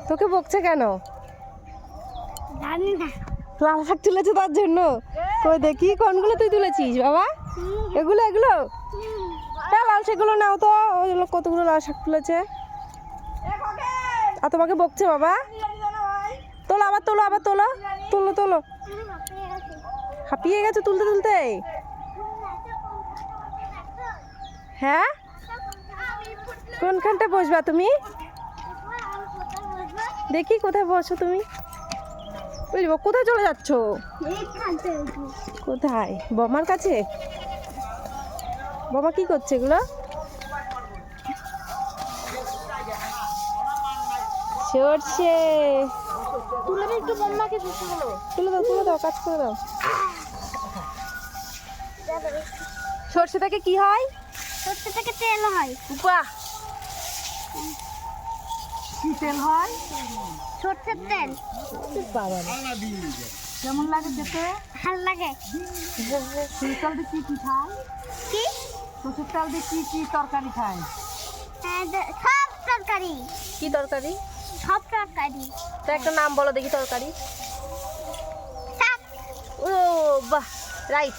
তোকে বকছে কেন? জানি না। লাল শাক তুলেছে তার জন্য। কই দেখি কোনগুলো তুই তুলেছিস বাবা? এগুলো এগুলো লাল শাকগুলো নাও তো। ওইগুলো কতগুলো লাল শাক তুলেছে। আর তোমাকে বকছে বাবা? তোলো আবার তোলো আবার তোলো তোলো তোলো। হাঁপিয়ে গেছে তুলতে তুলতে। হ্যাঁ কোনখানটা বসবা তুমি? দেখি কোথায় বসো তুমি। বুঝবো কোথায় চলে যাচ্ছ? কোথায়? বমার কাছে? বমা কি করছে এগুলো? সরষে তুলে দে একটু বম্মাকে শুশুগুলো। তুলে দাও কাজ করে দাও। সরষে থেকে কি হয়? সরষে থেকে তেল হয়। বাহ, কি তেল হয়? সরষের তেল। বাবা কেমন লাগে খেতে? ভাল লাগে। সরষের তেল দিয়ে কি খায়? কি সরষের তেল দিয়ে কি তরকারি খায়? সব তরকারি। কি তরকারি? সব তরকারি। তা একটা নাম বলো দেখি তরকারি। শাক। ও বাহ, রাইট।